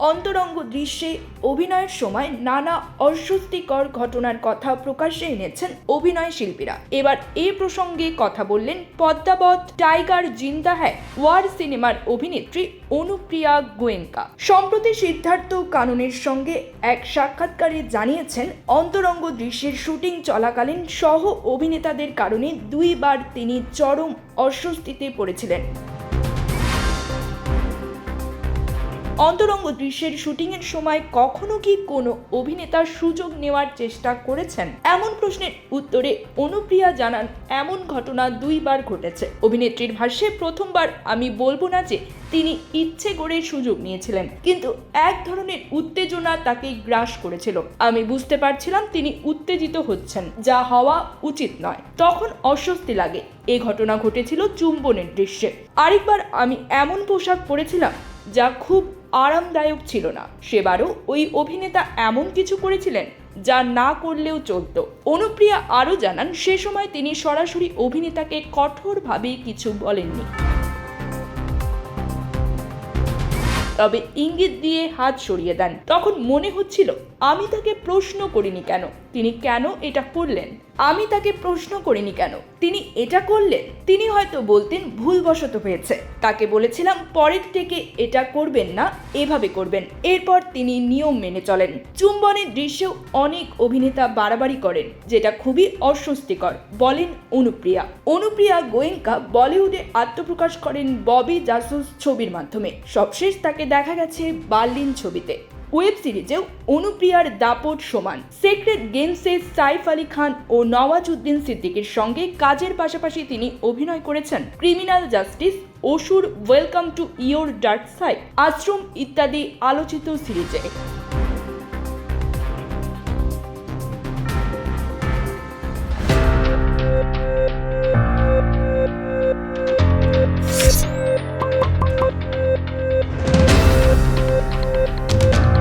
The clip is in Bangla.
অন্তরঙ্গ দৃশ্যে অভিনয়ের সময় নানা অস্বস্তিকর ঘটনার কথা প্রকাশ্যে এনেছেন অভিনয় শিল্পীরা। এবার এ প্রসঙ্গে কথা বললেন পদ্মাবত, টাইগার জিন্দা হ্যায়, ওয়ার সিনেমার অভিনেত্রী অনুপ্রিয়া গোয়েঙ্কা। সম্প্রতি সিদ্ধার্থ কাননের সঙ্গে এক সাক্ষাৎকারে জানিয়েছেন, অন্তরঙ্গ দৃশ্যের শুটিং চলাকালীন সহ অভিনেতাদের কারণে দুইবার তিনি চরম অস্বস্তিতে পড়েছিলেন। অন্তরঙ্গ দৃশ্যের শুটিংয়ের সময় কখনো কি কোনো অভিনেতার সুযোগ নেওয়ার চেষ্টা করেছেন? এমন প্রশ্নের উত্তরে অনুপ্রিয়া জানান, এমন ঘটনা দুইবার ঘটেছে। অভিনেত্রীর ভাষ্যে, প্রথমবার আমি বলবো না যে তিনি ইচ্ছে করে সুযোগ নিয়েছিলেন, কিন্তু এক ধরনের উত্তেজনা তাকে গ্রাস করেছিল। আমি বুঝতে পারছিলাম তিনি উত্তেজিত হচ্ছেন, যা হওয়া উচিত নয়। তখন অস্বস্তি লাগে। এ ঘটনা ঘটেছিল চুম্বনের দৃশ্যে। আরেকবার আমি এমন পোশাক পরেছিলাম যা খুব আরামদায়ক ছিল না। সেবারও ওই অভিনেতা এমন কিছু করেছিলেন যা না করলেও চলতো। অনুপ্রিয়া আরও জানান, সে সময় তিনি সরাসরি অভিনেতাকে কঠোরভাবে কিছু বলেননি, তবে ইঙ্গিত দিয়ে হাত সরিয়ে দেন। তখন মনে হচ্ছিল আমি তাকে প্রশ্ন করিনি কেন তিনি কেন এটা করলেন। তিনি এটা করলেন। তিনি হয়তো বলতেন ভুলবশত হয়েছে। তাকে বলেছিলাম পরের থেকে এটা করবেন না, এভাবে করবেন। এরপর তিনি নিয়ম মেনে চলেন। চুম্বনের দৃশ্যেও অনেক অভিনেতা বাড়াবাড়ি করেন, যেটা খুবই অস্বস্তিকর, বলেন অনুপ্রিয়া গোয়েঙ্কা বলিউডে আত্মপ্রকাশ করেন ববি জাসুস ছবির মাধ্যমে। সবশেষ তাকে দেখা গেছে বার্লিন ছবিতে। ওয়েব সিরিজেও অনুপ্রিয়ার দাপট সমান। সিক্রেট গেমসে সাইফ আলী খান ও নওয়াজউদ্দিন সিদ্দিকীর সঙ্গে কাজের পাশাপাশি তিনি অভিনয় করেছেন Criminal Justice, Asur, Welcome to Your Dark Side, Aashram ইত্যাদি আলোচিত সিরিজে।